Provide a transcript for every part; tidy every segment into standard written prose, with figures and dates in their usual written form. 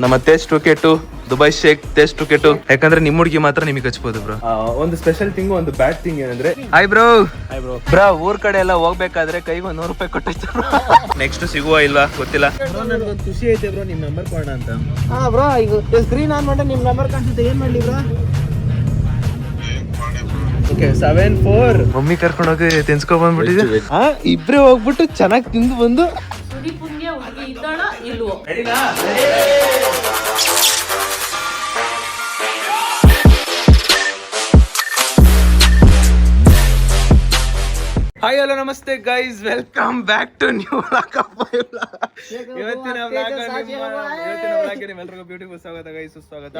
ನಮ್ಮ ತೇಜ್ ಟೂಕೆಟು ದುಬೈ ಶೇಕ್ ತೇಜ್ ಟೂಕೆಟು ಯಾಕಂದ್ರೆ ನಿಮ್ಮ ಹುಡುಗಿ ಮಾತ್ರ ನಿಮಗೆ ಹಚ್ಬೋದು ಬ್ರೋ. ಒಂದು ಸ್ಪೆಷಲ್ ಥಿಂಗ್ ಒಂದು ಬ್ಯಾಡ್ ಥಿಂಗ್ ಏನಂದ್ರೆ ಹಾಯ್ ಬ್ರೋ ಬ್ರೋ ಊರ್ ಕಡೆ ಎಲ್ಲ ಹೋಗ್ಬೇಕಾದ್ರೆ ಕೈಗೆ ₹100 ಕೊಟ್ಟೈತೆ. ನೆಕ್ಸ್ಟ್ ಸಿಗುವ ಇಲ್ವಾ ಗೊತ್ತಿಲ್ಲ. ನನಗೊಂದು ಖುಷಿ ಐತೆ ಬ್ರೋ ನಿಮ್ ನಂಬರ್ ಕೊಡೋಣ ಅಂತ. ಬ್ರೋ ಈಗ ಸ್ಕ್ರೀನ್ ಆನ್ ಮಾಡಿ ನಿಮ್ ನಂಬರ್ ಕಾಣಿಸುತ್ತೆ, ಏನ್ ಮಾಡ್ಲಿ ಬ್ರೋ? ಓಕೆ 74 ಮಮ್ಮಿ ಕರ್ಕೊಂಡು ಹೋಗಿ ತಿನ್ಸ್ಕೊ ಬಂದ್ಬಿಟ್ಟಿದೆ. ಇಬ್ರೇ ಹೋಗ್ಬಿಟ್ಟು ಚೆನ್ನಾಗಿ ತಿಂದು ಬಂದು ಹಾಯ್ ಹಲೋ ನಮಸ್ತೆ guys, welcome back to new vlog. ಇವತ್ತಿನ ವ್ಲಾಗ್ಗೆ ನಿಮ್ಮೆಲ್ಲರಿಗೂ ಬ್ಯೂಟಿಫುಲ್ ಸ್ವಾಗತ ಗೈಸ್, ಸುಸ್ವಾಗತ.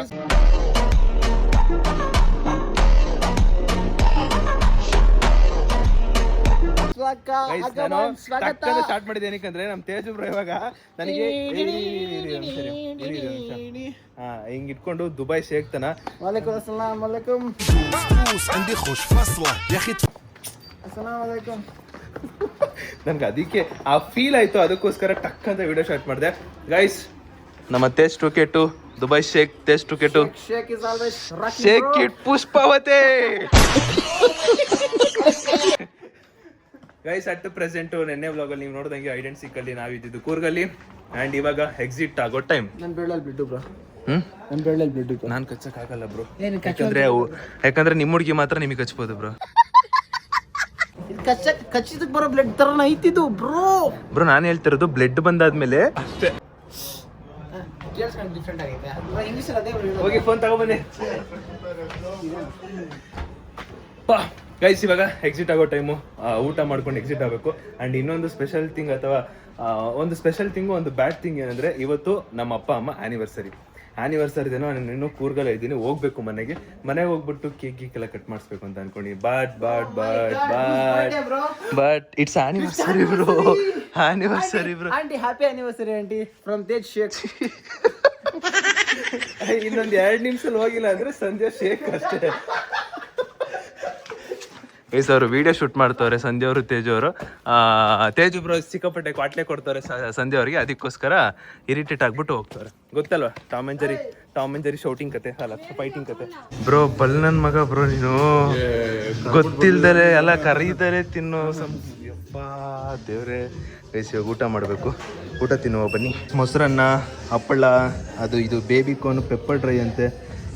ಸ್ಟಾರ್ಟ್ ಮಾಡಿದೆ ಏನಕ್ಕಂದ್ರೆ ನಮ್ ತೇಜ್ ಬ್ರೋ ಇವಾಗ ನನಗೆ ಹಿಂಗ್ ಇಟ್ಕೊಂಡು ದುಬೈ ಶೇಕ್ತನ ನನ್ಗೆ ಅದಕ್ಕೆ ಆ ಫೀಲ್ ಆಯ್ತು, ಅದಕ್ಕೋಸ್ಕರ ಟಕ್ ಅಂತ ವಿಡಿಯೋ ಸ್ಟಾರ್ಟ್ ಮಾಡಿದೆ ಗೈಸ್. ನಮ್ಮ ತೇಜ್ ಟೂಕೆಟು ದುಬೈ ಶೇಕ್ ತೇಜ್ ಟೂಕೆಟು shake it Pushpavathi guys. At present ನೆನ್ನೆ ವ್ಲಾಗಲ್ಲಿ ನೀವು ನೋಡಿದಂಗೆ ಐಡೆಂಟ್ ಸಿಕ್ಕಲ್ಲಿ ನಾವಿದ್ದು ಕೂರ್ಗಲ್ಲಿ ಅಂಡ್ ಇವಾಗ ಎಕ್ಸಿಟ್ ಆಗೋ ಟೈಮ್. ನಾನು ಕಚ್ಚಕ್ ಆಗಲ್ಲ ಬ್ರೋ, ಯಾಕಂದ್ರೆ ನಿಮ್ಮ ಹುಡುಗಿ ಮಾತ್ರ ನಿಮಗೆ ಕಚ್ಬೋದು ಬ್ರೋ. ಕಚ್ಚಿದಕ್ಕೆ ಬರೋ ಬ್ಲಡ್ ತರ ಐತಿದ್ದು ಬ್ರೋ. ಬ್ರೋ ನಾನು ಹೇಳ್ತಿರೋದು ಬ್ಲಡ್ ಬಂದಾದ್ಮೇಲೆ ಅಷ್ಟೇ. ಹೋಗಿ ಫೋನ್ ತಗೊಬನ್ನಿ ಗೈಸ್. ಇವಾಗ ಎಕ್ಸಿಟ್ ಆಗೋ ಟೈಮು, ಊಟ ಮಾಡ್ಕೊಂಡು ಎಕ್ಸಿಟ್ ಆಗಬೇಕು. ಅಂಡ್ ಇನ್ನೊಂದು ಸ್ಪೆಷಲ್ ಥಿಂಗ್ ಅಥವಾ ಒಂದು ಸ್ಪೆಷಲ್ ಥಿಂಗು ಒಂದು ಬ್ಯಾಡ್ ಥಿಂಗ್ ಏನಂದ್ರೆ ಇವತ್ತು ನಮ್ಮ ಅಪ್ಪ ಅಮ್ಮ ಆನಿವರ್ಸರಿದೇನೋ. ನಾನು ಇನ್ನೂ ಕೂರ್ಗಲ್ಲ ಇದ್ದೀನಿ, ಹೋಗ್ಬೇಕು ಮನೆಗೆ ಹೋಗ್ಬಿಟ್ಟು ಕೇಕ್ ಎಲ್ಲ ಕಟ್ ಮಾಡಿಸ್ಬೇಕು ಅಂತ ಅನ್ಕೊಂಡು. But it's anniversary bro, anniversary bro. Aunty happy anniversary aunty from Tej shake. ಇನ್ನೊಂದು 2 ನಿಮಿಷದಲ್ಲಿ ಹೋಗಿಲ್ಲ ಅಂದ್ರೆ ಸಂಧ್ಯಾ ಶೇಕ್ ಅಷ್ಟೇ. ಗೈಸ್ ಅವರು ವಿಡಿಯೋ ಶೂಟ್ ಮಾಡ್ತವ್ರೆ, ಸಂಧ್ಯಾ ಅವರು ತೇಜ್ ಅವರು. ತೇಜ್ ಬ್ರೋ ಸಿಕ್ಕಾಪಟ್ಟೆ ಕ್ವಾಟ್ಲೆ ಕೊಡ್ತಾರೆ ಸಂಧ್ಯಾ ಅವರಿಗೆ, ಅದಕ್ಕೋಸ್ಕರ ಇರಿಟೇಟ್ ಆಗ್ಬಿಟ್ಟು ಹೋಗ್ತಾರೆ. ಗೊತ್ತಲ್ವಾ ಟಾಮ್ ಅಂಡ್ ಜೆರಿ ಶೌಟಿಂಗ್ ಕತೆ ಅಲ್ಲ, ಫೈಟಿಂಗ್ ಕತೆ. ಬ್ರೋ ಬಲ್ ನನ್ ಮಗ ಬ್ರೋ, ನೀನು ಗೊತ್ತಿಲ್ದರೆ ಎಲ್ಲ ಕರೀತಾರೆ ತಿನ್ನೋ ಯಪ್ಪಾ ದೇವ್ರೆ. ಗೈಸ್ ಇವಾಗ ಊಟ ಮಾಡಬೇಕು, ಊಟ ತಿನ್ನುವ ಬನ್ನಿ. ಮೊಸರನ್ನ, ಹಪ್ಪಳ, ಅದು ಇದು ಬೇಬಿ ಕಾರ್ನ್, ಪೆಪ್ಪರ್ ಡ್ರೈ ಅಂತೆ.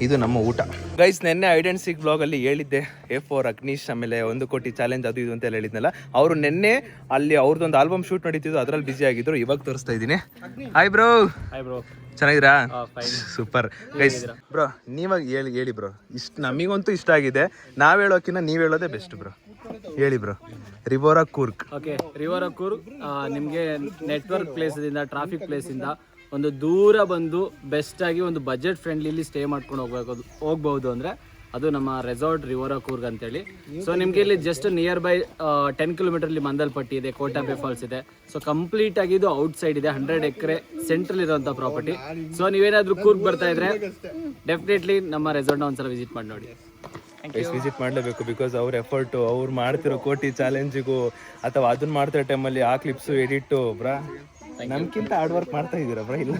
ಇದು ನಮ್ಮ ಊಟ ಗೈಸ್. ನೆನ್ನೆ ಐಡೆಂಟ್ ಸಿಕ್ ಬ್ಲಾಗ್ ಅಲ್ಲಿ ಹೇಳಿದ್ದೆ A4 ಅಗ್ನೀಶ್ ಆಮೇಲೆ 1 ಕೋಟಿ ಚಾಲೆಂಜ್ ಅದು ಇದು ಅಂತ ಹೇಳಿದ್ನಲ್ಲ. ಅವರು ನೆನ್ನೆ ಅಲ್ಲಿ ಅವ್ರದ್ದೊಂದು ಆಲ್ಬಮ್ ಶೂಟ್ ನಡೀತಿದ್ದು, ಅದ್ರಲ್ಲಿ ಬಿಸಿ ಆಗಿದ್ರು. ಇವಾಗ ತೋರಿಸ್ತಾ ಇದ್ದೀನಿ. Hi bro. ಚೆನ್ನಾಗಿದ್ದೀರಾ? Super guys. ಬ್ರೋ ನೀವಾಗ ಹೇಳಿ ಬ್ರೋ. ನಮಗಂತೂ ಇಷ್ಟ ಆಗಿದೆ. ನಾವ್ ಹೇಳೋಕಿನ್ನ ನೀವ್ ಹೇಳೋದೇ ಬೆಸ್ಟ್ ಬ್ರೋ. ಹೇಳಿ ಬ್ರೋ. ರಿವೋರಾ ಕೂರ್ಗ್. ಓಕೆ, ರಿವೋರಾ ಕೂರ್ಗ್ ನಿಮಗೆ ನೆಟ್ವರ್ಕ್ ಪ್ಲೇಸ್ ಇಂದ, ಟ್ರಾಫಿಕ್ ಪ್ಲೇಸ್ ಇಂದ ಒಂದು ದೂರ ಬಂದು ಬೆಸ್ಟ್ ಆಗಿ ಒಂದು ಬಜೆಟ್ ಫ್ರೆಂಡ್ಲಿ ಸ್ಟೇ ಮಾಡ್ಕೊಂಡು ಹೋಗ್ಬಹುದು ಅಂದ್ರೆ ಅದು ನಮ್ಮ ರೆಸಾರ್ಟ್ ರಿವೋರಾ ಕೂರ್ಗ್ ಅಂತೇಳಿ. ಸೊ ನಿಮ್ಗೆ ಇಲ್ಲಿ ಜಸ್ಟ್ ನಿಯರ್ ಬೈ 10 ಕಿಲೋಮೀಟರ್ ಇಲ್ಲಿ ಮಂದಲ್ಪಟ್ಟಿ ಇದೆ, ಕೋಟಾಬೆ ಫಾಲ್ಸ್ ಇದೆ. ಸೊ ಕಂಪ್ಲೀಟ್ ಆಗಿ ಇದು ಔಟ್ ಸೈಡ್ ಇದೆ, 100 ಎಕರೆ ಸೆಂಟ್ರಲ್ ಇರುವಂತ ಪ್ರಾಪರ್ಟಿ. ಸೊ ನೀವೇನಾದ್ರೂ ಕೂರ್ಗ್ ಬರ್ತಾ ಇದ್ರೆ ಡೆಫಿನೆಟ್ಲಿ ನಮ್ಮ ರೆಸಾರ್ಟ್ ನ ಒಂದ್ಸಲ ವಿಸಿಟ್ ಮಾಡಿ ನೋಡಿ. ವಿಸಿಟ್ ಮಾಡಲೇಬೇಕು, ಬಿಕಾಸ್ ಅವ್ರ ಎಫರ್ಟು, ಅವ್ರು ಮಾಡ್ತಿರೋ ಕೋಟಿ ಚಾಲೆಂಜಿಗೂ ಅಥವಾ ಅದನ್ನ ಮಾಡ್ತಿರೋ ಟೈಮಲ್ಲಿ ಆ ಕ್ಲಿಪ್ಸು ಎಡಿಟು ಬ್ರಾ ನಮ್ಗಿಂತ ಹಾರ್ಡ್ ವರ್ಕ್ ಮಾಡ್ತಾ ಇದ್ದೀರಾ ಬ್ರಾ. ಇಲ್ಲ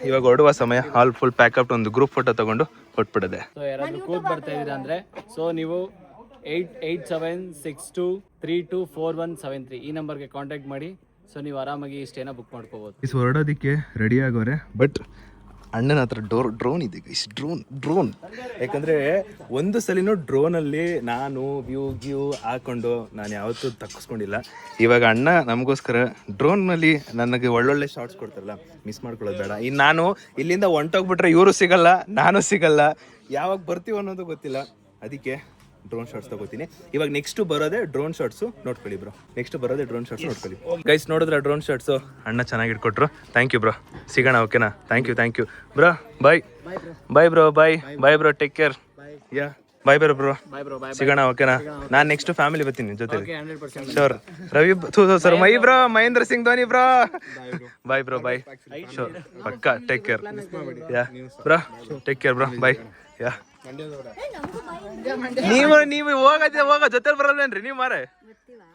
ಇವಾಗ ಹೊರಡುವ ಸಮಯ. ಆಲ್ ಫುಲ್ ಪ್ಯಾಕಪ್, ಒಂದು ಗ್ರೂಪ್ ಫೋಟೋ ತಗೊಂಡು ಹೊಟ್ಬಿಡದೆ. ಸೊ ಯಾರಾದ್ರೂ ಕೂರ್ಗ್ ಬರ್ತಾ ಇದೀರಾ ಅಂದ್ರೆ ಸೊ ನೀವು 887623244173 ಈ ನಂಬರ್ಗೆ ಕಾಂಟ್ಯಾಕ್ಟ್ ಮಾಡಿ. ಸೊ ನೀವು ಆರಾಮಾಗಿ ಸ್ಟೇನ ಬುಕ್ ಮಾಡ್ಕೋಬಹುದು. ಇಸ್ ಹೊರಡೋದಕ್ಕೆ ರೆಡಿ ಆಗೋರೆ. ಬಟ್ ಅಣ್ಣನ ಹತ್ರ ಡ್ರೋನ್ ಇದೆ ಗೈಸ್, ಡ್ರೋನ್. ಯಾಕಂದರೆ ಒಂದು ಸಲಿನೂ ಡ್ರೋನಲ್ಲಿ ನಾನು ವ್ಯೂ ಹಾಕೊಂಡು ನಾನು ಯಾವತ್ತೂ ತಕ್ಕಿಸ್ಕೊಂಡಿಲ್ಲ. ಇವಾಗ ಅಣ್ಣ ನಮಗೋಸ್ಕರ ಡ್ರೋನ್ನಲ್ಲಿ ನನಗೆ ಒಳ್ಳೊಳ್ಳೆ ಶಾರ್ಟ್ಸ್ ಕೊಡ್ತಾರಲ್ಲ, ಮಿಸ್ ಮಾಡ್ಕೊಳ್ಳೋದು ಬೇಡ. ಇನ್ನು ನಾನು ಇಲ್ಲಿಂದ ಹೊಂಟೋಗ್ಬಿಟ್ರೆ ಇವರು ಸಿಗಲ್ಲ, ನಾನು ಸಿಗಲ್ಲ, ಯಾವಾಗ ಬರ್ತೀವಿ ಅನ್ನೋದು ಗೊತ್ತಿಲ್ಲ. ಅದಕ್ಕೆ ಡ್ರೋನ್ ಶಾರ್ಟ್ಸ್ ತಗೋತೀನಿ. ಇವಾಗ ನೆಕ್ಸ್ಟ್ ಬರೋದೇ ಡ್ರೋನ್ ಶಾರ್ಟ್ಸು, ನೋಡ್ಕೊಳ್ಳಿ ಬ್ರೋ. ನೋಡ್ಕೊಳ್ಳಿ ಗೈಸ್. ನೋಡಿದ್ರೆ ಡ್ರೋನ್ ಶಾರ್ಟ್ಸು ಅಣ್ಣ ಚೆನ್ನಾಗಿ ಇಟ್ಕೊಟ್ರು. Thank you bro. ಸಿಗೋಣ ಓಕೆನಾ? Thank you bro. Bye bro. Bye bro. Take care. Yeah bye bro. ಸಿಗೋಣ ಓಕೆನಾ? ನಾನು ನೆಕ್ಸ್ಟ್ ಫ್ಯಾಮಿಲಿ ಬರ್ತೀನಿ ಜೊತೆ. Sure. Ravi sir my bro, Mahendra Singh Dhoni bro. Bye bro. Sure ಪಕ್ಕ. Take care. Yeah bro. Take care bro. Bye. Yeah ನೀವು ಹೋಗ ಜೊತೆ ಬರಲ್ವೇನ್ರಿ ನೀವು ಮಾರೆ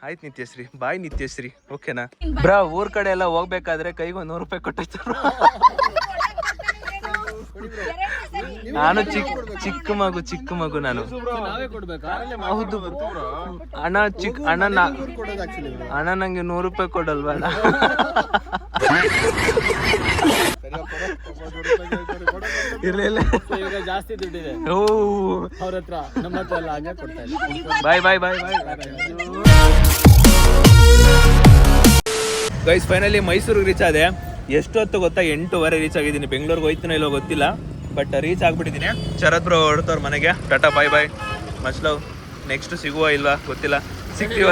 ಆಯ್ತು ನಿತ್ಯಶ್ರೀ ಬಾಯ್ ನಿತ್ಯಶ್ರೀ ಓಕೆನಾ ಬ್ರಾ ಊರ್ ಕಡೆ ಎಲ್ಲ ಹೋಗ್ಬೇಕಾದ್ರೆ ಕೈಗೆ 100 ರೂಪಾಯಿ ಕೊಟ್ಟೈತೆ ನಾನು ಚಿಕ್ಕ ಮಗು ನಾನು ಹೌದು ಅಣ್ಣ ಅಣ್ಣ ನಂಗೆ 100 ರೂಪಾಯಿ ಕೊಡಲ್ವಾ ಅಣ್ಣ ಇಲ್ಲ ಜಾಸ್ತಿ ದುಡ್ಡಿದೆ ಓ ಅವ್ರ ಹತ್ರ ನಮ್ಮ ಹತ್ರ ಎಲ್ಲ ಹಾಗೆ ಕೊಡ್ತಾ ಬಾಯ್ ಗೈಸ್ ಫೈನಲಿ ಮೈಸೂರಿಗೆ ರೀಚ್ ಆದೆ ಎಷ್ಟೊತ್ತು ಗೊತ್ತಾ 8:30 ರೀಚ್ ಆಗಿದ್ದೀನಿ ಬೆಂಗಳೂರಿಗೆ ಹೋಯ್ತೀನೋ ಇಲ್ಲೋ ಗೊತ್ತಿಲ್ಲ ಬಟ್ ರೀಚ್ ಆಗ್ಬಿಟ್ಟಿದ್ದೀನಿ ಶರತ್ ಬ್ರೋ ಹೊರಡ್ತವ್ರ ಮನೆಗೆ ಟಾಟಾ ಬಾಯ್ ಮಚ್ ಲವ್ ನೆಕ್ಸ್ಟ್ ಸಿಗುವ ಇಲ್ವಾ ಗೊತ್ತಿಲ್ಲ ಸಿಗ್ತೀವಿ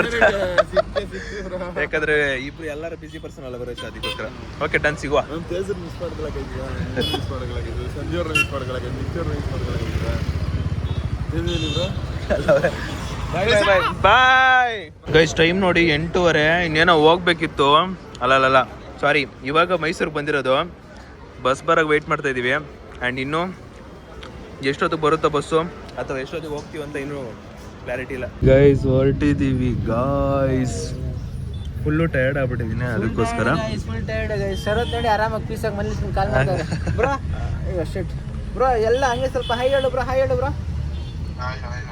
ಯಾಕಂದ್ರೆ ಇಬ್ರು ಎಲ್ಲರೂ ಬಿಸಿ ಪರ್ಸನ್ ಅಲ್ಲ ಬರೋ ಅದಕ್ಕೋಸ್ಕರ ಓಕೆ ಡನ್ ಸಿಗುವ ಬಾಯ್ ಗೈಸ್ ಟೈಮ್ ನೋಡಿ 8:30 ಇನ್ನೇನೋ ಹೋಗ್ಬೇಕಿತ್ತು ಅಲ್ಲ ಸಾರಿ ಇವಾಗ ಮೈಸೂರಿಗೆ ಬಂದಿರೋದು ಬಸ್ ಬರೋಕ್ಕೆ ವೆಯ್ಟ್ ಮಾಡ್ತಾ ಇದ್ದೀವಿ ಆ್ಯಂಡ್ ಇನ್ನು ಎಷ್ಟೊತ್ತಿಗೆ ಬರುತ್ತೋ ಬಸ್ಸು ಅಥವಾ ಎಷ್ಟೊತ್ತಿಗೆ ಹೋಗ್ತೀವಿ ಅಂತ ಇನ್ನೂ ಕ್ಲಾರಿಟಿ ಇಲ್ಲ ಗೈಸ್ ಹೊರಟಿದ್ದೀವಿ ಗಾಯ್ಸ್ ಫುಲ್ಲು ಟಯರ್ಡ್ ಆಗ್ಬಿಟ್ಟಿದ್ದೀನಿ ಅದಕ್ಕೋಸ್ಕರ ಫುಲ್ ಟೈರ್ಡ್ ಶರತ್ ನೋಡಿ ಆರಾಮಾಗಿ ಪೀಸಾಗಿ ಮನೇಲಿ ಕಾಲ್ ಮಾಡ್ತಾರೆ ಬ್ರೋ ಶೆಟ್ ಬ್ರೋ ಎಲ್ಲ ಹಂಗೆ ಸ್ವಲ್ಪ ಹೈ ಹೇಳು ಬ್ರೋ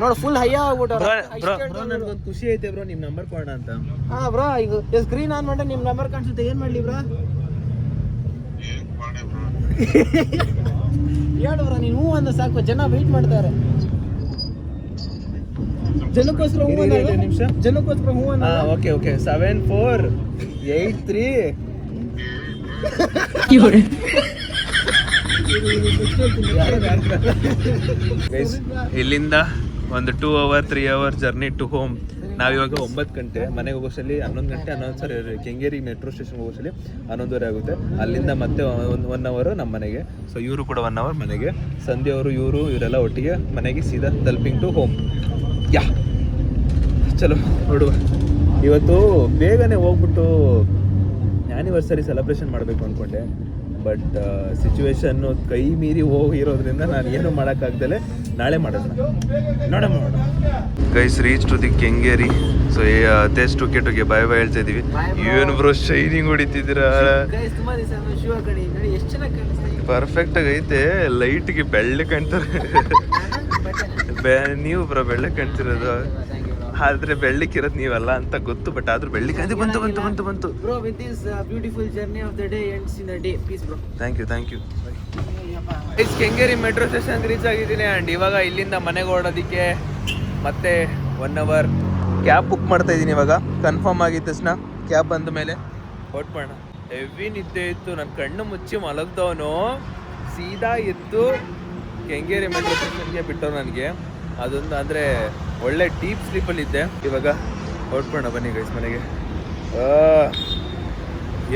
ನೋಡು ಫುಲ್ ಹೈ ಆಗ್ಬಿಟ್ಟು ಬ್ರೋ ನನಗೊಂದು ಖುಷಿ ಐತೆ ಬ್ರೋ ನಿಮ್ಮ ನಂಬರ್ ಕೊಡೋಣ ಅಂತ ಹಾ ಬ್ರೋ ಈಗ ಸ್ಕ್ರೀನ್ ಆನ್ ಮಾಡಿ ನಿಮ್ಮ ನಂಬರ್ ಕಾಣಿಸುತ್ತೆ ಏನ್ ಮಾಡ್ಲಿ ಬ್ರೋ ಹೇಳು ಬ್ರೋ ನೀನು ಹೂ ಅಂದ ಸಾಕು ಜನ ವೆಯ್ಟ್ ಮಾಡ್ತಾರೆ ಜನಕ್ಕೋಸ್ಕರ ಹೂ ಅಂದ ನಿಮಿಷ ಜನಕ್ಕೋಸ್ಕರ ಹೂ ಅಂದ ಓಕೆ 7483 ಇಲ್ಲಿಂದ ಒಂದು 2 hour 3 hour journey to home ನಾವಿವಾಗ 9 ಗಂಟೆ ಮನೆಗೆ ಹೋಗೋಷ್ಟರಲ್ಲಿ 11 ಗಂಟೆ 11 ಕೆಂಗೇರಿ ಮೆಟ್ರೋ ಸ್ಟೇಷನ್ ಹೋಗೋಷ್ಟರಲ್ಲಿ 11:30 ಆಗುತ್ತೆ ಅಲ್ಲಿಂದ ಮತ್ತೆ 1 hour ನಮ್ಮ ಮನೆಗೆ ಸೊ ಇವರು ಕೂಡ 1 hour ಮನೆಗೆ ಸಂಧ್ಯಾ ಅವರು ಇವರೆಲ್ಲ ಒಟ್ಟಿಗೆ ಮನೆಗೆ ಸೀದಾ ತಲ್ಪಿಂಗ್ ಟು ಹೋಮ್ ಯಾ ಚಲೋ ನೋಡುವ ಇವತ್ತು ಬೇಗನೆ ಹೋಗ್ಬಿಟ್ಟು ಆ್ಯನಿವರ್ಸರಿ ಸೆಲೆಬ್ರೇಷನ್ ಮಾಡಬೇಕು ಅಂದ್ಕೊಂಡೆ ಬಟ್ ಸಿಚುವೇಶನ್ನು ಕೈ ಮೀರಿ ಹೋಗಿರೋದ್ರಿಂದ ನಾನು ಏನು ಮಾಡೋಕ್ಕಾಗ್ದಲೆ ನಾಳೆ ಮಾಡೋಣ guys reach to the Kengeri so Tej ಟುಗೆ ಬಾಯ್ ಹೇಳ್ತಾ ಇದೀವಿ ಏನು ಬ್ರೋ ಶೈನಿಂಗ್ ಹೊಡಿತಿದ್ದೀರಾ ಪರ್ಫೆಕ್ಟ್ ಆಗಿ ಐತೆ ಲೈಟ್ಗೆ ಬೆಳ್ಳೆ ಕಾಣ್ತಾರೆ ನೀವು ಬ್ರೋ ಬೆಳ್ಳೆ ಕಾಣ್ತಿರೋದು ಆದ್ರೆ ಬೆಳ್ಳಿಕ್ಕಿರೋದು ನೀವಲ್ಲ ಅಂತ ಗೊತ್ತು ಬಟ್ ಆದ್ರೂ ಬೆಳ್ಳಿ ಕಾಂತಿ ಬಂತು bro with this beautiful journey of the day ends in the day peace bro thank you Kengeri metro station reach ಆಗಿದ್ದೀನಿ ಆ್ಯಂಡ್ ಇವಾಗ ಇಲ್ಲಿಂದ ಮನೆಗೆ ಹೊರಡೋದಕ್ಕೆ ಮತ್ತೆ 1 hour ಕ್ಯಾಬ್ ಬುಕ್ ಮಾಡ್ತಾ ಇದ್ದೀನಿ ಇವಾಗ ಕನ್ಫರ್ಮ್ ಆಗಿದ್ದ ತಕ್ಷಣ ಕ್ಯಾಬ್ ಬಂದ ಮೇಲೆ ಹೊರಟ್ಬೋಣ ಹೆವಿ ನಿದ್ದೆ ಇತ್ತು ನನ್ನ ಕಣ್ಣು ಮುಚ್ಚಿ ಮಲಗ್ದವನು ಸೀದಾ ಎದ್ದು ಕೆಂಗೇರಿ ಮೆಟ್ರೋ ಸ್ಟೇಷನ್ಗೆ ಬಿಟ್ಟವು ನನಗೆ ಅದೊಂದು ಅಂದರೆ ಒಳ್ಳೆ ಡೀಪ್ ಸ್ಲೀಪಲ್ಲಿ ಇದ್ದೆ ಇವಾಗ ಹೊರಟ್ಬೋಣ ಬನ್ನಿ ಗೈಸ್ ಮನೆಗೆ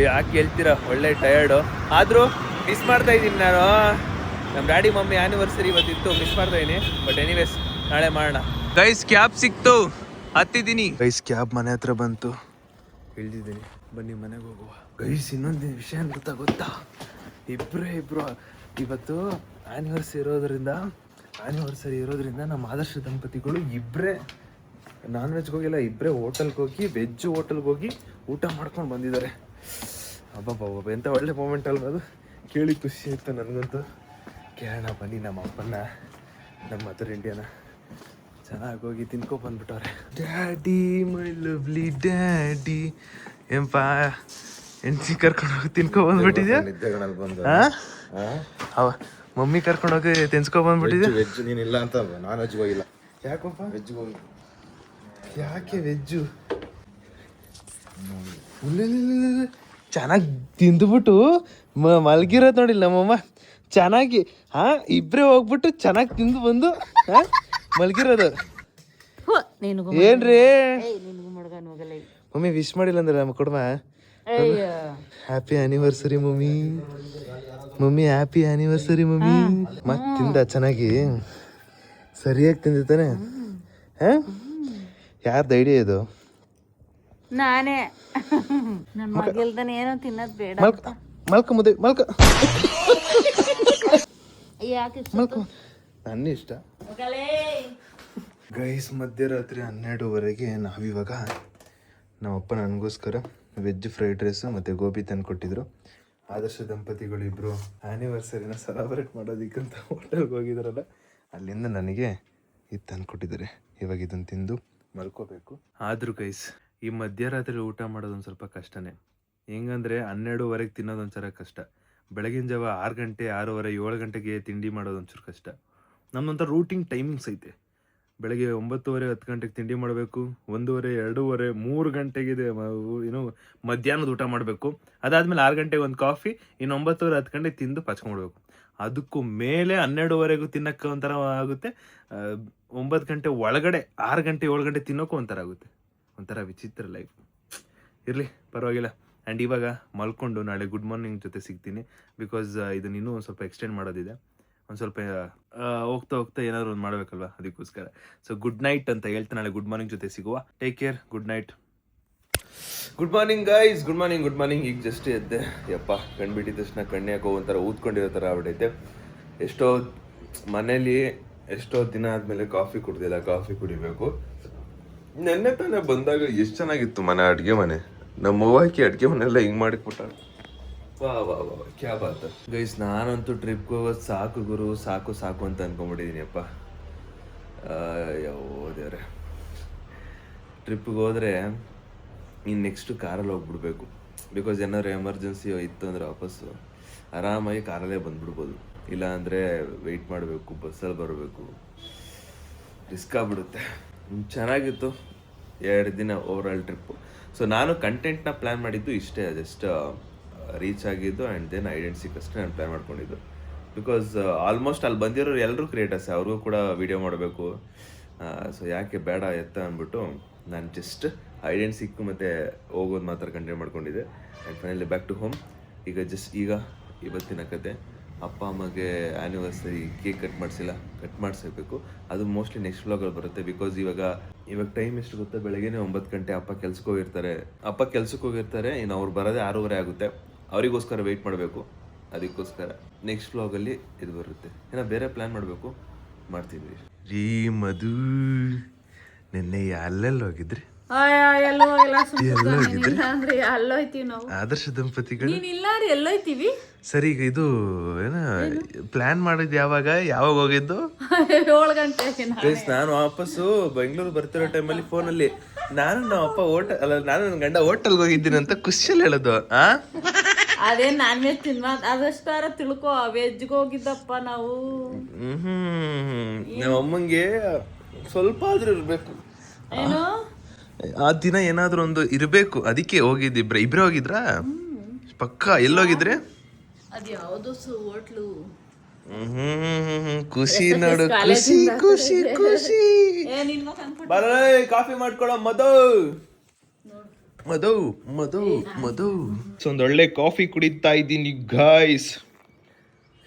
ಯಾಕೆ ಹೇಳ್ತೀರಾ ಒಳ್ಳೆ ಟಯರ್ಡು ಆದರೂ ಮಿಸ್ ಮಾಡ್ತಾ ಇದ್ದೀನಿ ನಾನು ನಮ್ಮ ಡ್ಯಾಡಿ ಮಮ್ಮಿ ಆ್ಯನಿವರ್ಸರಿ ಇವತ್ತಿತ್ತು ಮಿಸ್ ಮಾಡ್ತಾ ಇದ್ದೀನಿ ಬಟ್ ಎನಿವೇಸ್ ನಾಳೆ ಮಾಡೋಣ ಗೈಸ್ ಕ್ಯಾಬ್ ಸಿಕ್ತು ಹತ್ತಿದ್ದೀನಿ ಗೈಸ್ ಕ್ಯಾಬ್ ಮನೆ ಹತ್ರ ಬಂತು ಇಳ್ದಿದ್ದೀನಿ ಬನ್ನಿ ಮನೆಗೆ ಹೋಗುವ ಗೈಸ್ ಇನ್ನೊಂದು ವಿಷಯ ಗೊತ್ತಾ ಇಬ್ಬರು ಇವತ್ತು ಆ್ಯನಿವರ್ಸರಿ ಇರೋದ್ರಿಂದ ನಮ್ಮ ಆದರ್ಶ ದಂಪತಿಗಳು ಇಬ್ಬರೇ ನಾನ್ ವೆಜ್ಗೆ ಹೋಗಿಲ್ಲ ಇಬ್ಬರೇ ಹೋಟೆಲ್ಗೆ ಹೋಗಿ ವೆಜ್ ಹೋಟೆಲ್ಗೆ ಹೋಗಿ ಊಟ ಮಾಡ್ಕೊಂಡು ಬಂದಿದ್ದಾರೆ ಅಬ್ಬಬ್ಬ ಎಂಥ ಒಳ್ಳೆ ಮೂಮೆಂಟ್ ಅಲ್ವ ಅದು ಕೇಳಿ ಖುಷಿ ಆಯಿತು ನನಗಂತೂ ಕೇಳೋಣ ಬನ್ನಿ ನಮ್ಮ ಅಪ್ಪನ ನಮ್ಮ ಮದರ್ ಇಂಡಿಯಾನ ಚೆನ್ನಾಗಿ ಹೋಗಿ ತಿನ್ಕೊ ಬಂದ್ಬಿಟ್ಟವ್ರೆ ಡ್ಯಾಡಿ ಮೈ ಲವ್ಲಿ ಡ್ಯಾಡಿ ಹೆಂಡತಿ ಕರ್ಕೊಂಡು ಹೋಗಿ ತಿನ್ಕೊ ಬಂದ್ಬಿಟ್ಟಿದ್ಯಾ ಮಮ್ಮಿ ಕರ್ಕೊಂಡು ಹೋಗಿ ತಿನ್ಸ್ಕೊ ಬಂದ್ಬಿಟ್ಟಿದ್ಯಾ ವೆಜ್ ನೀನಿಲ್ಲ ಅಂತ ನಾನ್ ವೆಜ್ ಹೋಗಿಲ್ಲ ಯಾಕಪ್ಪ ವೆಜ್ ಹೋಗಿ ಯಾಕೆ ವೆಜ್ಜು ಚೆನ್ನಾಗಿ ತಿಂದುಬಿಟ್ಟು ಮಲಗಿರೋದು ನೋಡಿಲ್ಲ ನಮ್ಮಮ್ಮ ಚೆನ್ನಾಗಿ ಇಬ್ಬರೇ ಹೋಗ್ಬಿಟ್ಟು ಚೆನ್ನಾಗಿ ತಿಂದು ಬಂದು ಮಲಗಿರೋದು ಏನ್ರಿ ಮಮ್ಮಿ ವಿಶ್ ಮಾಡಿಲ್ಲ ಅಂದ್ರೆ ನಮ್ಮ ಕೊಡಮ happy anniversary mummy happy anniversary mummy ಮತ್ತೆ ತಿಂದ ಚೆನ್ನಾಗಿ ಸರಿಯಾಗಿ ತಿಂದಿದ್ದಾನೆ ಯಾರ್ದು ಐಡಿಯಾ ಇದು ನಾನೇ ನನ್ನ ಮಗಲ್ದನ ಏನೋ ತಿನ್ನೋದು ಬೇಡ ಮಲ್ಕ ಮುದ್ದೆ ಮಲ್ಕ ಯಾಕೆ ಮಲ್ಕ ನನ್ನ ಇಷ್ಟ ಮಗಳೇ. ಗೈಸ್ ಮಧ್ಯರಾತ್ರಿ 12:30 ನಾವಿವಾಗ ನಮ್ಮಪ್ಪ ನನಗೋಸ್ಕರ ವೆಜ್ ಫ್ರೈಡ್ ರೈಸ್ ಮತ್ತು ಗೋಬಿ ತಂದು ಕೊಟ್ಟಿದ್ರು. ಆದರ್ಶ ದಂಪತಿಗಳಿಬ್ಬರು ಆ್ಯನಿವರ್ಸರಿನ ಸೆಲೆಬ್ರೇಟ್ ಮಾಡೋದಕ್ಕಂತ ಹೋಟೆಲ್ಗೆ ಹೋಗಿದ್ರಲ್ಲ, ಅಲ್ಲಿಂದ ನನಗೆ ಇದು ತಂದು ಕೊಟ್ಟಿದ್ದಾರೆ. ಇವಾಗ ಇದನ್ನು ತಿಂದು ಮಲ್ಕೋಬೇಕು. ಆದರೂ ಗೈಸ್ ಈ ಮಧ್ಯರಾತ್ರಿ ಊಟ ಮಾಡೋದೊಂದು ಸ್ವಲ್ಪ ಕಷ್ಟನೇ. ಹೆಂಗಂದರೆ 12:30 ತಿನ್ನೋದೊಂಥರ ಕಷ್ಟ. ಬೆಳಗಿನ ಜಾವ 6 ಗಂಟೆ 6:30 7 ಗಂಟೆಗೆ ತಿಂಡಿ ಮಾಡೋದೊಂಚೂರು ಕಷ್ಟ. ನಮ್ಮದೊಂಥರ ರೂಟಿಂಗ್ ಟೈಮಿಂಗ್ಸ್ ಐತೆ. ಬೆಳಗ್ಗೆ 9:30 10 ಗಂಟೆಗೆ ತಿಂಡಿ ಮಾಡಬೇಕು, 1:30 2:30 3 ಗಂಟೆಗೆ ಏನು ಮಧ್ಯಾಹ್ನದ ಊಟ ಮಾಡಬೇಕು. ಅದಾದಮೇಲೆ 6 ಗಂಟೆಗೆ ಒಂದು ಕಾಫಿ, ಇನ್ನು 9:30 10 ಗಂಟೆಗೆ ತಿಂದು ಪಚ್ಕೊಂಡ್ಬಿಡ್ಬೇಕು. ಅದಕ್ಕೂ ಮೇಲೆ 12:30 ತಿನ್ನೋಕ್ಕೆ ಒಂಥರ ಆಗುತ್ತೆ. 9 ಗಂಟೆ ಒಳಗಡೆ 6 ಗಂಟೆ 7 ಗಂಟೆ ತಿನ್ನೋಕ್ಕೂ ಒಂಥರ ಆಗುತ್ತೆ. ಒಂಥರ ವಿಚಿತ್ರ ಲೈಫ್. ಇರಲಿ ಪರವಾಗಿಲ್ಲ. ಆ್ಯಂಡ್ ಇವಾಗ ಮಲ್ಕೊಂಡು ನಾಳೆ ಗುಡ್ ಮಾರ್ನಿಂಗ್ ಜೊತೆ ಸಿಗ್ತೀನಿ. ಬಿಕಾಸ್ ಇದನ್ನ ಇನ್ನೂ ಒಂದು ಸ್ವಲ್ಪ ಎಕ್ಸ್ಟೆಂಡ್ ಮಾಡೋದಿದೆ. ಒಂದು ಸ್ವಲ್ಪ ಹೋಗ್ತಾ ಹೋಗ್ತಾ ಏನಾದ್ರು ಒಂದು ಮಾಡಬೇಕಲ್ವ, ಅದಕ್ಕೋಸ್ಕರ. ಸೊ ಗುಡ್ ನೈಟ್ ಅಂತ ಹೇಳ್ತಾ ನಾಳೆ ಗುಡ್ ಮಾರ್ನಿಂಗ್ ಜೊತೆ ಸಿಗುವ. Take care, good night. Good morning guys, good morning good morning. ಈಗ ಜಸ್ಟ್ ಎದ್ದೆ. ಯಪ್ಪ ಕಣ್ಬಿಟ್ಟಿದ ತಕ್ಷಣ ಕಣ್ಣು ಯಾಕೋ ಒಂಥರ ಊದ್ಕೊಂಡಿರೋ ಥರ ಆಗ್ಬಿಟ್ಟೈತೆ. ಎಷ್ಟೋ ದಿನ ಆದಮೇಲೆ ಕಾಫಿ ಕುಡ್ದಿಲ್ಲ, ಕಾಫಿ ಕುಡಿಬೇಕು. ನೆನ್ನೆ ತಾನೇ ಬಂದಾಗ ಎಷ್ಟು ಚೆನ್ನಾಗಿತ್ತು ಮನೆ, ಅಡುಗೆ ಮನೆ. ನಮ್ಮ ಅವ್ವಕ್ಕೆ ಅಡುಗೆ ಮನೆಲ್ಲ ಹಿಂಗೆ ಮಾಡಿಕೊಟ್ಟ. ವಾ ವಾ ವಾ ಕ್ಯಾ ಬಾತ್ ಗೈಸ್. ನಾನಂತೂ ಟ್ರಿಪ್ಗೆ ಹೋಗೋದು ಸಾಕು ಗುರು, ಸಾಕು ಸಾಕು ಅಂತ ಅನ್ಕೊಂಬಿಟ್ಟಿದ್ದೀನಿ. ಅಪ್ಪ ದೇವ್ರೆ, ಟ್ರಿಪ್ಪಿಗೆ ಹೋದರೆ ಇನ್ನು ನೆಕ್ಸ್ಟು ಕಾರಲ್ಲಿ ಹೋಗ್ಬಿಡ್ಬೇಕು. ಬಿಕಾಸ್ ಏನಾದ್ರು ಎಮರ್ಜೆನ್ಸಿ ಇತ್ತು ಅಂದರೆ ವಾಪಸ್ಸು ಆರಾಮಾಗಿ ಕಾರಲ್ಲೇ ಬಂದುಬಿಡ್ಬೋದು. ಇಲ್ಲ ಅಂದರೆ ವೆಯ್ಟ್ ಮಾಡಬೇಕು, ಬಸ್ಸಲ್ಲಿ ಬರಬೇಕು, ರಿಸ್ಕ್ ಆಗ್ಬಿಡುತ್ತೆ. ಚೆನ್ನಾಗಿತ್ತು 2 ದಿನ ಓವರ್ ಆಲ್ ಟ್ರಿಪ್ಪು. ಸೊ ನಾನು ಕಂಟೆಂಟ್ನ ಪ್ಲ್ಯಾನ್ ಮಾಡಿದ್ದು ಇಷ್ಟೇ, ಜಸ್ಟ್ ರೀಚ್ ಆಗಿದ್ದು ಆ್ಯಂಡ್ ದೆನ್ ಐಡೆಂಟಿಕ್ ಅಷ್ಟೇ ನಾನು ಪ್ಲ್ಯಾನ್ ಮಾಡ್ಕೊಂಡಿದ್ದು. ಬಿಕಾಸ್ ಆಲ್ಮೋಸ್ಟ್ ಅಲ್ಲಿ ಬಂದಿರೋರು ಎಲ್ಲರೂ ಕ್ರಿಯೇಟರ್ಸೇ, ಅವ್ರಿಗೂ ಕೂಡ ವೀಡಿಯೋ ಮಾಡಬೇಕು. ಸೊ ಯಾಕೆ ಬೇಡ ಎತ್ತ ಅಂದ್ಬಿಟ್ಟು ನಾನು ಜಸ್ಟ್ ಐಡೆಂಟಿಕ್ ಮತ್ತು ಹೋಗೋದು ಮಾತ್ರ ಕಂಟಿನ್ಯೂ ಮಾಡ್ಕೊಂಡಿದ್ದೆ. And finally back to home. ಈಗ ಇವತ್ತಿನ ಕತೆ, ಅಪ್ಪ ಅಮ್ಮಗೆ ಆ್ಯನಿವರ್ಸರಿ ಕೇಕ್ ಕಟ್ ಮಾಡಿಸ್ಬೇಕು. ಅದು ಮೋಸ್ಟ್ಲಿ ನೆಕ್ಸ್ಟ್ ವ್ಲಾಗಲ್ಲಿ ಬರುತ್ತೆ. ಬಿಕಾಸ್ ಇವಾಗ ಟೈಮ್ ಎಷ್ಟು ಗೊತ್ತಾ, ಬೆಳಗ್ಗೆನೇ 9 ಗಂಟೆ. ಅಪ್ಪ ಕೆಲ್ಸಕ್ಕೆ ಹೋಗಿರ್ತಾರೆ. ಇನ್ನು ಅವ್ರು ಬರೋದೇ 6:30 ಆಗುತ್ತೆ. ಅವರಿಗೋಸ್ಕರ ವೆಯ್ಟ್ ಮಾಡಬೇಕು. ಅದಕ್ಕೋಸ್ಕರ ನೆಕ್ಸ್ಟ್ ವ್ಲಾಗಲ್ಲಿ ಇದು ಬರುತ್ತೆ. ಏನೋ ಬೇರೆ ಪ್ಲ್ಯಾನ್ ಮಾಡಬೇಕು, ಮಾಡ್ತಿದ್ವಿ. ರೀ ಮಧು, ನಿನ್ನೆ ಅಲ್ಲೆಲ್ಲ ಹೋಗಿದ್ರಿ? ಎಲ್ಲೋಯ್ತೀವಿ ನಾವು, ಆದರ್ಶ ದಂಪತಿಗಳು. ಎಲ್ಲೋಯ್ತೀವಿ. ಸರಿ, ಈಗ ಇದು ಏನ ಪ್ಲಾನ್ ಮಾಡಿದ್ ಯಾವಾಗ ಹೋಗಿದ್ದು? 7 ಗಂಟೆಗೆ. ನಾನು ವಾಪಸ್ಸು ಬೆಂಗಳೂರು ಬರ್ತಿರೋ ಟೈಮಲ್ಲಿ ಫೋನಲ್ಲಿ ನಾನು ನನ್ನ ಗಂಡ ಹೋಟೆಲ್ಗೆ ಹೋಗಿದ್ದೀನಿ ಅಂತ ಖುಷಿಯಲ್ಲಿ ಹೇಳೋದು. ಅದೇ ನಾನ್ ವೆಜ್ ಅದಷ್ಟಾರ ತಿಳ್ಕೊ, ವೆಜ್ಗೆ ಹೋಗಿದ್ದಪ್ಪ ನಾವು. ನಮ್ಮ ಅಮ್ಮಂಗೆ ಸ್ವಲ್ಪ ಆದ್ರೂ ಇರ್ಬೇಕು. ಏನು ಆ ದಿನ ಏನಾದ್ರೂ ಒಂದು ಇರ್ಬೇಕು, ಅದಕ್ಕೆ ಹೋಗಿದ್ದು. ಇಬ್ರೇ ಹೋಗಿದ್ರಾ? ಪಕ್ಕ ಎಲ್ಲೋಗಿದ್ರೆ? ಅದು ಯಾವ್ದು ಹೋಟ್ಲು. ಖುಷಿ ನೋಡು, ಖುಷಿ ಖುಷಿ ಖುಷಿ. ಕಾಫಿ ಮಾಡ್ಕೊಳ ಮಧು. ಒಂದೊಳ್ಳೆ ಕಾಫಿ ಕುಡಿತಾ ಇದ್ದೀನಿ ಗೈಸ್.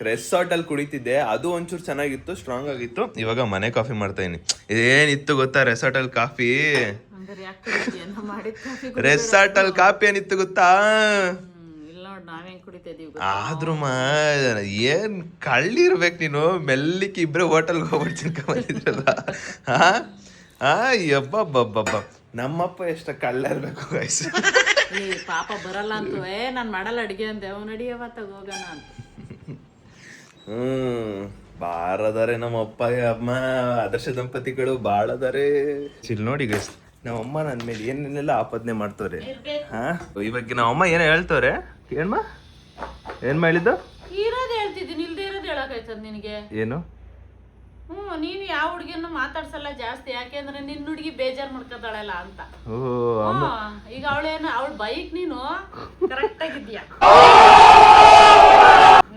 ರೆಸಾರ್ಟ್ ಅಲ್ಲಿ ಕುಡಿತಿದ್ದೆ, ಅದು ಒಂಚೂರು ಚೆನ್ನಾಗಿತ್ತು, ಸ್ಟ್ರಾಂಗ್ ಆಗಿತ್ತು. ಇವಾಗ ಮನೆ ಕಾಫಿ ಮಾಡ್ತಾ ಇದೀನಿ. ಏನಿತ್ತು ಗೊತ್ತಾ ರೆಸಾರ್ಟ್ ಅಲ್ಲಿ ಕಾಫಿ? ಏನಿತ್ತು ಗೊತ್ತಾ? ಆದ್ರೂ ಏನ್ ಕಳ್ಳಿರ್ಬೇಕು ನೀನು. ಮೆಲ್ಲಿಕ್ಕೆ ಇಬ್ರೆ ಹೋಟೆಲ್ಗೆ ಹೋಗ್ಬಿಡ್ತೀನಿ ಬಂದಿದ್ರಲ್ಲ. ಯಬ್ಬಬ್ಬಬ್ಬ, ನಮ್ಮಪ್ಪ ಎಷ್ಟ ಕಳ್ಳ ಇರ್ಬೇಕು ಗೈಸ್. ಪಾಪ ಬರಲ್ಲ ಅಂತ ನಾನ್ ಮಾಡಲ್ಲ ಅಡಿಗೆ ಅಂದೆ. ನಡಿಯವ ತಗೋಗೋಣ ಅಂತ. ಬಾರದಾರೆ ನಮ್ಮ ಅಪ್ಪ ಅಮ್ಮ, ಆದರ್ಶ ದಂಪತಿಗಳು ಬಾಳದಾರೆ. ಇಲ್ಲಿ ನೋಡಿ ಗೈಸ್, ನಮ್ಮಮ್ಮ ನನ್ನ ಮೇಲೆ ಏನೇನೆಲ್ಲ ಆಪಾದನೆ ಮಾಡ್ತವ್ರೆ. ಇವಾಗ ನಮ್ಮಮ್ಮ ಏನೋ ಹೇಳ್ತವ್ರೆ. ಏನ್ ಹೇಳಿದ್ದು? ಇರೋದ್ ಹೇಳ್ತಿದ್ದೀನಿ, ಇಲ್ದೇ ಇರೋದ್ ಹೇಳಕಾಯ್ತದ ನಿನಗೆ? ಏನು? ನೀನು ಯಾವ ಹುಡುಗಿಯನ್ನು ಮಾತಾಡ್ಸಲ್ಲ ಜಾಸ್ತಿ, ಯಾಕೆಂದ್ರೆ ನಿನ್ನ ಹುಡುಗಿ ಬೇಜಾರ್ ಮಾಡ್ಕೊತಾಳಲ್ಲ ಅಂತ. ಈಗ ಅವಳ ಬೈಕ್ ನೀನು ಕರೆಕ್ಟ್ ಆಗಿದ್ಯಾ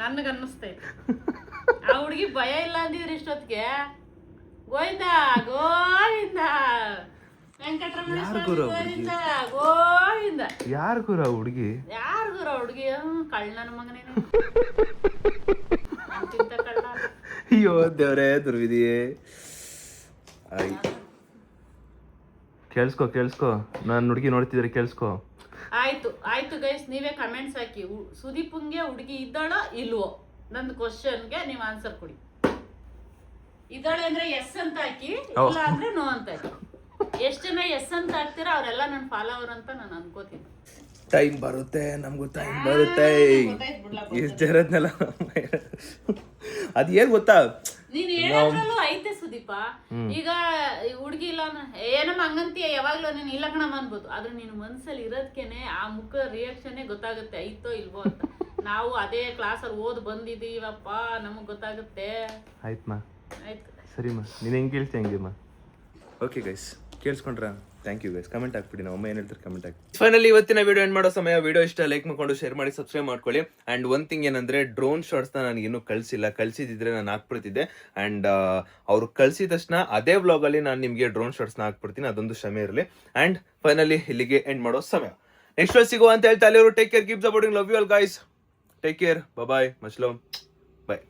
ನನ್ಗ ಅನ್ನಿಸ್ತೈತೆ. ಆ ಹುಡುಗಿ ಭಯ ಇಲ್ಲ ಅಂದಿದ್ರೆ ಇಷ್ಟೊತ್ತಿಗೆ ಗೋವಿಂದ ಗೋವಿಂದ ವೆಂಕಟರಮಣ ಗೋವಿಂದ ಗೋವಿಂದ. ಯಾರಿಗೂರ ಹುಡುಗಿ? ಯಾರಿಗೂರ ಹುಡುಗಿ? ಕಳ್ಳ ನನ್ನ ಮಗನೇನು. ಕಳ್ಳ. ಅಯ್ಯೋ ದೇವ್ರೇ, ದುರ್ವಿಧಿಯೇ. ಕೇಳಿಸ್ಕೊ, ನಾನು ಹುಡುಗಿ ನೋಡ್ತಿದ್ರೆ ಕೇಳಿಸ್ಕೊ. ಆಯ್ತು ಗೈಸ್, ನೀವೇ ಕಮೆಂಟ್ಸ್ ಹಾಕಿ. ಸುದೀಪ್ಗೆ ಹುಡುಗಿ ಇದ್ದಾಳೋ ಇಲ್ವೋ? ನನ್ನ ಕ್ವಶನ್ಗೆ ನೀವು ಆನ್ಸರ್ ಕೊಡಿ. ಇದ್ದಾಳೆ ಅಂದ್ರೆ ಎಸ್ ಅಂತ ಹಾಕಿ, ಇಲ್ಲ ಅಂದ್ರೆ ನೋ ಅಂತ ಹಾಕಿ. ಎಷ್ಟ್ ಜನ ಎಸ್ ಅಂತ ಹಾಕ್ತೀರಾ ಅವರೆಲ್ಲ ನನ್ನ ಫಾಲೋವರ್ ಅಂತ ನಾನು ಅನ್ಕೋತೀನಿ. ಟೈಮ್ ಬರುತ್ತೆ, ನಮಗೂ ಟೈಮ್ ಬರುತ್ತೆ. ಎಷ್ಟು ಜರದ್ನೆಲ್ಲ ಅದ್ ಏನ್ ಗೊತ್ತಾ, ನೀನ್ ಹೇಳೋದ್ರಲ್ಲೂ ಐತೆ ಸುದೀಪ. ಈಗ ಹುಡ್ಗಿ ಇಲ್ಲ ಏನಮ್ಮ ಹಂಗಂತೀಯ ಯಾವಾಗ್ಲೂ ನೀನ್ ಇಲ್ಲ ಕಣಮ್ಮ ಅನ್ಬೋದು, ಆದ್ರೆ ನೀನು ಮನ್ಸಲ್ಲಿ ಇರೋದ್ಕೇನೆ ಆ ಮುಖ ರಿಯಾಕ್ಷನ್ ಗೊತ್ತಾಗುತ್ತೆ ಐತೋ ಇಲ್ವೋ ಅಂತ. ನಾವು ಅದೇ ಕ್ಲಾಸಲ್ಲಿ ಓದ್ ಬಂದಿದೀವಪ್ಪ, ನಮಗ್ ಗೊತ್ತಾಗುತ್ತೆ. ಆಯ್ತಮ್ಮ, ಆಯ್ತು ಸರಿಮ್ಮ, ನೀನು ಹೆಂಗೆ ಕೇಳ್ತಿ ಹಂಗೆಮ್ಮ. ಓಕೆ ಗೈಸ್, ಕೇಳಿಸ್ಕೊಂಡ್ರಾ? Thank you guys. ಕಮೆಂಟ್ ಹಾಕ್ಬಿಡಿ, ನಾವು ಅಮ್ಮ ಏನು ಹೇಳ್ತಾರೆ ಕಮೆಂಟ್ ಹಾಕಿ. ಫೈನಲಿ ಇವತ್ತಿನ ವಿಡಿಯೋ ಎಂಡ್ ಮಾಡೋ ಸಮಯ. ವಿಡಿಯೋ ಇಷ್ಟ ಲೈಕ್ ಮಾಡ್ಕೊಂಡು ಶೇರ್ ಮಾಡಿ ಸಬ್ಸ್ಕ್ರೈಬ್ ಮಾಡ್ಕೊಳ್ಳಿ. ಆ್ಯಂಡ್ ಒನ್ ಥಿಂಗ್ ಏನಂದ್ರೆ, ಡ್ರೋನ್ ಶಾರ್ಟ್ಸ್ನ ನನಗೆ ಇನ್ನೂ ಕಳಿಸಿದ್ರೆ ನಾನು ಹಾಕ್ಬಿಡ್ತಿದ್ದೆ. ಆ್ಯಂಡ್ ಅವ್ರು ಕಳಿಸಿದ ತಕ್ಷಣ ಅದೇ ವ್ಲಾಗಲ್ಲಿ ನಾನು ನಿಮಗೆ ಡ್ರೋನ್ ಶಾರ್ಟ್ಸ್ನ ಹಾಕ್ಬಿಡ್ತೀನಿ, ಅದೊಂದು ಕ್ಷಮೆ ಇರಲಿ. ಆ್ಯಂಡ್ ಫೈನಲಿ ಇಲ್ಲಿಗೆ ಎಂಡ್ ಮಾಡೋ ಸಮಯ. ನೆಕ್ಸ್ಟ್ ವೀಕ್ ಸಿಗುವ ಅಂತ ಹೇಳ್ತಾ ಅಲ್ಲಿವರು take care, keep supporting, love you all guys. Take care, bye, much love, bye.